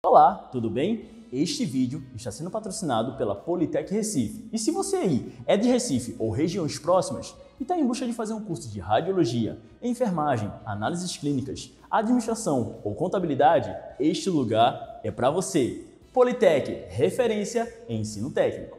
Olá, tudo bem? Este vídeo está sendo patrocinado pela Politec Recife. E se você aí é de Recife ou regiões próximas e está em busca de fazer um curso de radiologia, enfermagem, análises clínicas, administração ou contabilidade, este lugar é para você. Politec, referência em ensino técnico.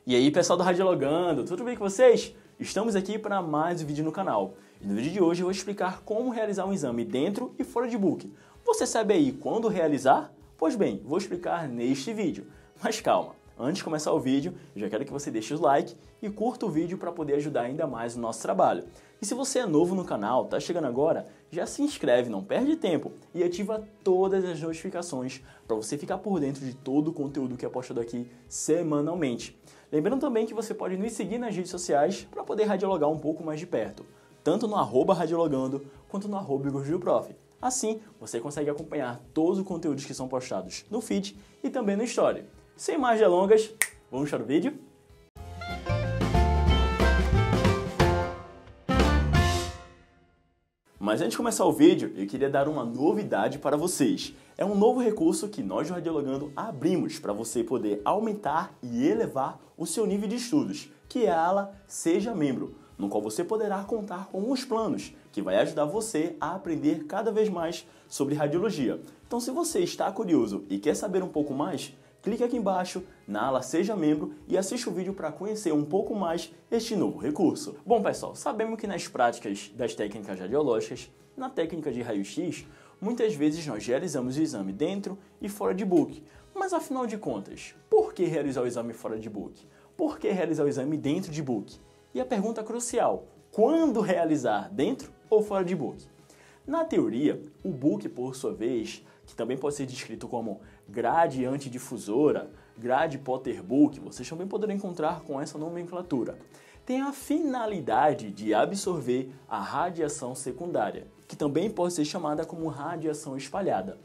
E aí, pessoal do Radiologando, tudo bem com vocês? Estamos aqui para mais um vídeo no canal. E no vídeo de hoje eu vou explicar como realizar um exame dentro e fora de book. Você sabe aí quando realizar? Pois bem, vou explicar neste vídeo. Mas calma, antes de começar o vídeo, eu já quero que você deixe o like e curta o vídeo para poder ajudar ainda mais o nosso trabalho. E se você é novo no canal, está chegando agora, já se inscreve, não perde tempo e ativa todas as notificações para você ficar por dentro de todo o conteúdo que é postado aqui semanalmente. Lembrando também que você pode nos seguir nas redes sociais para poder radiologar um pouco mais de perto, tanto no @radiologando quanto no @igorgilprof. Assim, você consegue acompanhar todos os conteúdos que são postados no feed e também no story. Sem mais delongas, vamos para o vídeo? Mas antes de começar o vídeo, eu queria dar uma novidade para vocês. É um novo recurso que nós do Radiologando abrimos para você poder aumentar e elevar o seu nível de estudos, que é a ala Seja Membro, no qual você poderá contar com os planos, que vai ajudar você a aprender cada vez mais sobre radiologia. Então, se você está curioso e quer saber um pouco mais, clique aqui embaixo na ala Seja Membro e assista o vídeo para conhecer um pouco mais este novo recurso. Bom, pessoal, sabemos que nas práticas das técnicas radiológicas, na técnica de raio-x, muitas vezes nós realizamos o exame dentro e fora de book. Mas afinal de contas, por que realizar o exame fora de book? Por que realizar o exame dentro de book? E a pergunta crucial, quando realizar, dentro ou fora de book? Na teoria, o book, por sua vez, que também pode ser descrito como grade antidifusora, grade Potter book, vocês também poderão encontrar com essa nomenclatura, tem a finalidade de absorver a radiação secundária, que também pode ser chamada como radiação espalhada.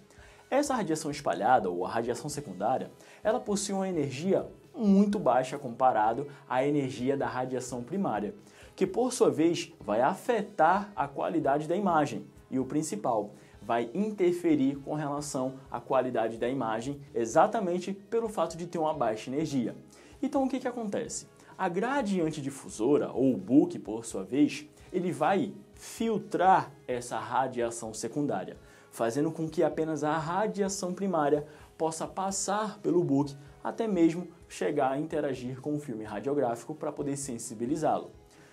Essa radiação espalhada, ou a radiação secundária, ela possui uma energia muito baixa comparado à energia da radiação primária, que por sua vez vai afetar a qualidade da imagem e o principal, vai interferir com relação à qualidade da imagem exatamente pelo fato de ter uma baixa energia. Então o que acontece? A grade antidifusora, ou o book por sua vez, ele vai filtrar essa radiação secundária, fazendo com que apenas a radiação primária possa passar pelo book até mesmo chegar a interagir com o filme radiográfico para poder sensibilizá-lo.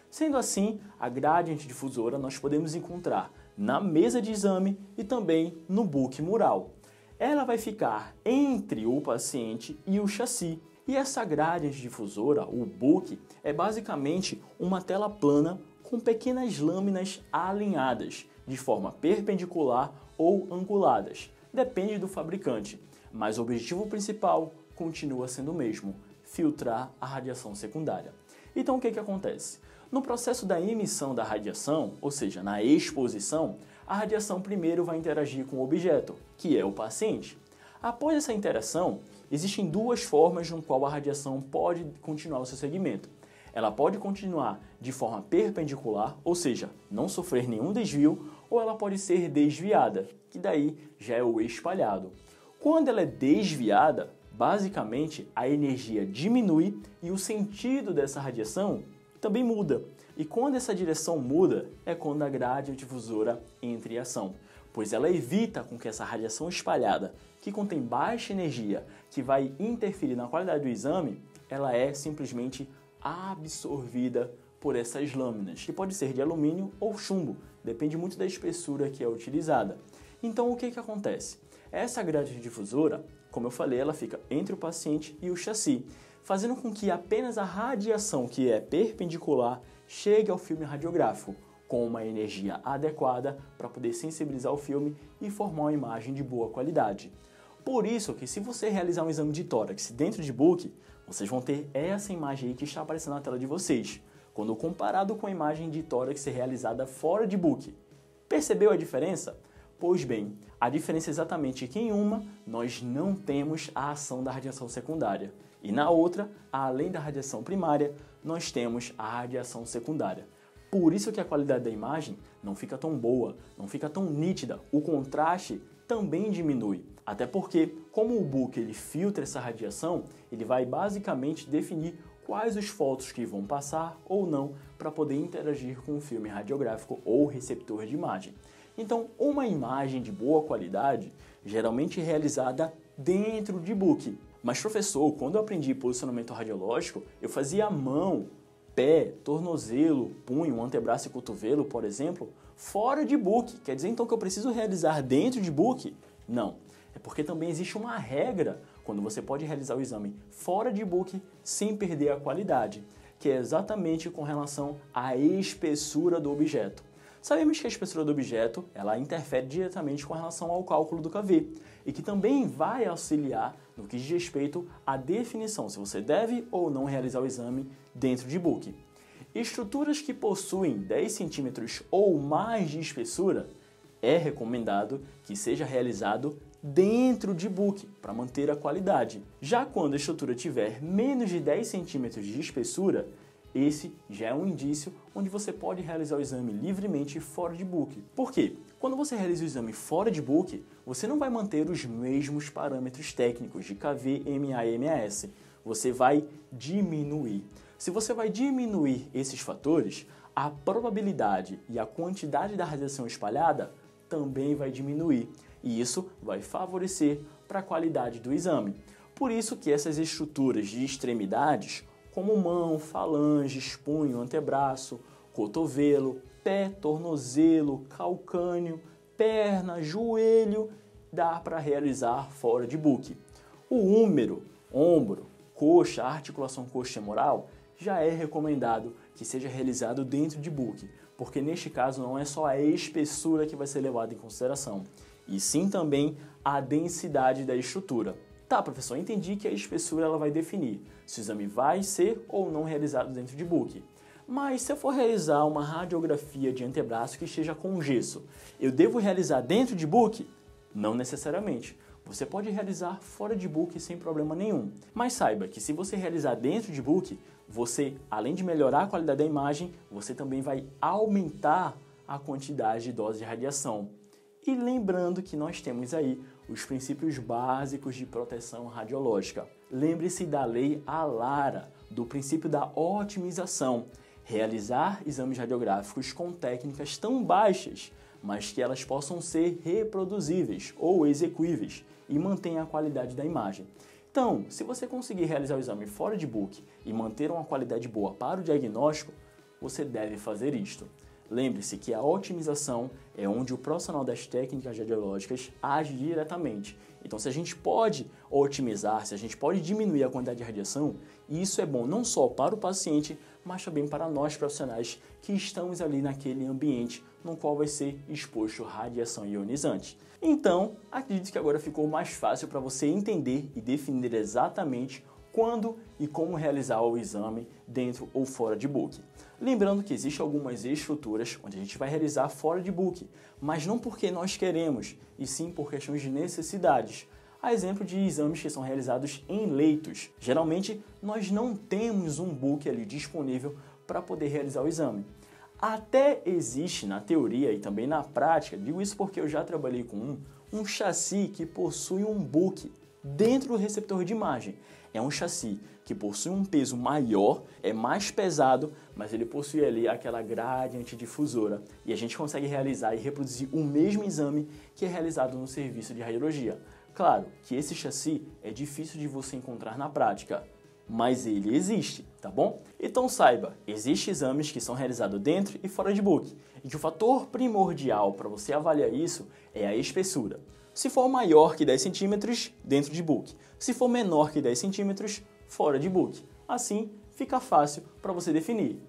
Sendo assim, a grade antidifusora nós podemos encontrar na mesa de exame e também no book mural. Ela vai ficar entre o paciente e o chassi. E essa grade antidifusora, o book, é basicamente uma tela plana com pequenas lâminas alinhadas, de forma perpendicular ou anguladas. Depende do fabricante, mas o objetivo principal continua sendo o mesmo, filtrar a radiação secundária. Então o que acontece? No processo da emissão da radiação, ou seja, na exposição, a radiação primeiro vai interagir com o objeto, que é o paciente. Após essa interação, existem duas formas no qual a radiação pode continuar o seu segmento. Ela pode continuar de forma perpendicular, ou seja, não sofrer nenhum desvio, ou ela pode ser desviada, que daí já é o espalhado. Quando ela é desviada, basicamente a energia diminui e o sentido dessa radiação também muda. E quando essa direção muda, é quando a grade antidifusora entra em ação, pois ela evita com que essa radiação espalhada, que contém baixa energia, que vai interferir na qualidade do exame, ela é simplesmente absorvida por essas lâminas, que pode ser de alumínio ou chumbo, depende muito da espessura que é utilizada. Então o que acontece? Essa grade difusora, como eu falei, ela fica entre o paciente e o chassi, fazendo com que apenas a radiação que é perpendicular chegue ao filme radiográfico, com uma energia adequada para poder sensibilizar o filme e formar uma imagem de boa qualidade. Por isso que se você realizar um exame de tórax dentro de book, vocês vão ter essa imagem aí que está aparecendo na tela de vocês, quando comparado com a imagem de tórax realizada fora de book. Percebeu a diferença? Pois bem, a diferença é exatamente que em uma, nós não temos a ação da radiação secundária. E na outra, além da radiação primária, nós temos a radiação secundária. Por isso que a qualidade da imagem não fica tão boa, não fica tão nítida, o contraste também diminui. Até porque, como o book ele filtra essa radiação, ele vai basicamente definir quais os fótons que vão passar ou não para poder interagir com o filme radiográfico ou receptor de imagem. Então, uma imagem de boa qualidade geralmente é realizada dentro de book. Mas professor, quando eu aprendi posicionamento radiológico, eu fazia a mão, pé, tornozelo, punho, antebraço e cotovelo, por exemplo, fora de book. Quer dizer então que eu preciso realizar dentro de book? Não. É porque também existe uma regra quando você pode realizar o exame fora de book sem perder a qualidade, que é exatamente com relação à espessura do objeto. Sabemos que a espessura do objeto ela interfere diretamente com relação ao cálculo do KV e que também vai auxiliar no que diz respeito à definição se você deve ou não realizar o exame dentro de book. Estruturas que possuem 10 centímetros ou mais de espessura é recomendado que seja realizado dentro de book para manter a qualidade. Já quando a estrutura tiver menos de 10 centímetros de espessura, esse já é um indício onde você pode realizar o exame livremente fora de book. Por quê? Quando você realiza o exame fora de book, você não vai manter os mesmos parâmetros técnicos de KV, MA e MAS. Você vai diminuir. Se você vai diminuir esses fatores, a probabilidade e a quantidade da radiação espalhada também vai diminuir. E isso vai favorecer para a qualidade do exame. Por isso que essas estruturas de extremidades, como mão, falanges, punho, antebraço, cotovelo, pé, tornozelo, calcânio, perna, joelho, dá para realizar fora de book. O húmero, ombro, coxa, articulação coxofemoral, já é recomendado que seja realizado dentro de book, porque neste caso não é só a espessura que vai ser levada em consideração, e sim também a densidade da estrutura. Tá, professor, entendi que a espessura ela vai definir se o exame vai ser ou não realizado dentro de book. Mas se eu for realizar uma radiografia de antebraço que esteja com gesso, eu devo realizar dentro de book? Não necessariamente. Você pode realizar fora de book sem problema nenhum. Mas saiba que se você realizar dentro de book, você, além de melhorar a qualidade da imagem, você também vai aumentar a quantidade de dose de radiação. E lembrando que nós temos aí os princípios básicos de proteção radiológica. Lembre-se da lei ALARA, do princípio da otimização. Realizar exames radiográficos com técnicas tão baixas, mas que elas possam ser reproduzíveis ou execuíveis e mantenham a qualidade da imagem. Então, se você conseguir realizar o exame fora de book e manter uma qualidade boa para o diagnóstico, você deve fazer isto. Lembre-se que a otimização é onde o profissional das técnicas radiológicas age diretamente. Então, se a gente pode otimizar, se a gente pode diminuir a quantidade de radiação, isso é bom não só para o paciente, mas também para nós profissionais que estamos ali naquele ambiente no qual vai ser exposto radiação ionizante. Então, acredito que agora ficou mais fácil para você entender e definir exatamente quando e como realizar o exame dentro ou fora de book. Lembrando que existem algumas estruturas onde a gente vai realizar fora de book, mas não porque nós queremos, e sim por questões de necessidades. A exemplo de exames que são realizados em leitos. Geralmente, nós não temos um book ali disponível para poder realizar o exame. Até existe na teoria e também na prática, digo isso porque eu já trabalhei com um chassi que possui um book dentro do receptor de imagem. É um chassi que possui um peso maior, é mais pesado, mas ele possui ali aquela grade antidifusora e a gente consegue realizar e reproduzir o mesmo exame que é realizado no serviço de radiologia. Claro que esse chassi é difícil de você encontrar na prática, mas ele existe, tá bom? Então saiba, existem exames que são realizados dentro e fora de book, e que o fator primordial para você avaliar isso é a espessura. Se for maior que 10 centímetros, dentro de book. Se for menor que 10 centímetros, fora de book. Assim, fica fácil para você definir.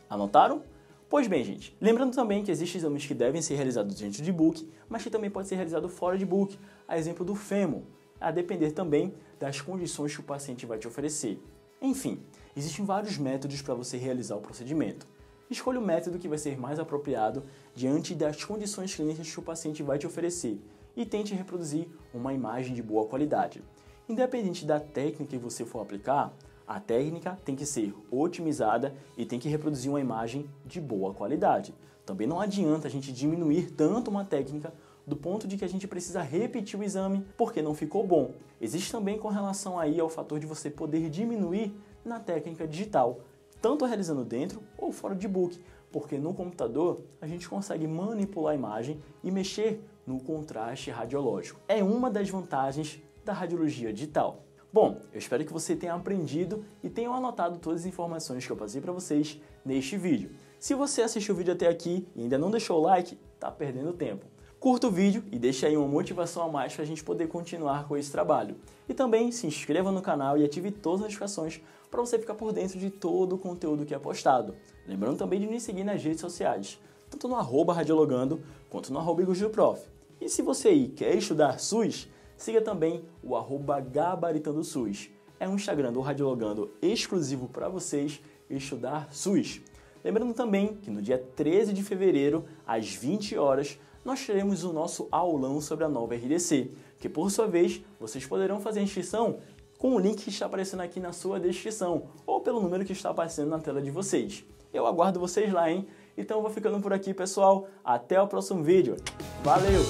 Anotaram? Pois bem, gente, lembrando também que existem exames que devem ser realizados dentro de book, mas que também pode ser realizado fora de book, a exemplo do fêmur, a depender também das condições que o paciente vai te oferecer. Enfim, existem vários métodos para você realizar o procedimento. Escolha o método que vai ser mais apropriado diante das condições clínicas que o paciente vai te oferecer e tente reproduzir uma imagem de boa qualidade. Independente da técnica que você for aplicar, a técnica tem que ser otimizada e tem que reproduzir uma imagem de boa qualidade. Também não adianta a gente diminuir tanto uma técnica do ponto de que a gente precisa repetir o exame porque não ficou bom. Existe também com relação aí ao fator de você poder diminuir na técnica digital, tanto realizando dentro ou fora de book, porque no computador a gente consegue manipular a imagem e mexer no contraste radiológico. É uma das vantagens da radiologia digital. Bom, eu espero que você tenha aprendido e tenha anotado todas as informações que eu passei para vocês neste vídeo. Se você assistiu o vídeo até aqui e ainda não deixou o like, tá perdendo tempo. Curta o vídeo e deixe aí uma motivação a mais para a gente poder continuar com esse trabalho. E também se inscreva no canal e ative todas as notificações para você ficar por dentro de todo o conteúdo que é postado. Lembrando também de nos seguir nas redes sociais, tanto no @radiologando quanto no @igosprof. E se você aí quer estudar SUS, siga também o @gabaritandosUS. É um Instagram do Radiologando exclusivo para vocês estudar SUS. Lembrando também que no dia 13 de fevereiro, às 20 horas, nós teremos o nosso aulão sobre a nova RDC, que por sua vez, vocês poderão fazer a inscrição com o link que está aparecendo aqui na sua descrição, ou pelo número que está aparecendo na tela de vocês. Eu aguardo vocês lá, hein? Então eu vou ficando por aqui, pessoal. Até o próximo vídeo. Valeu!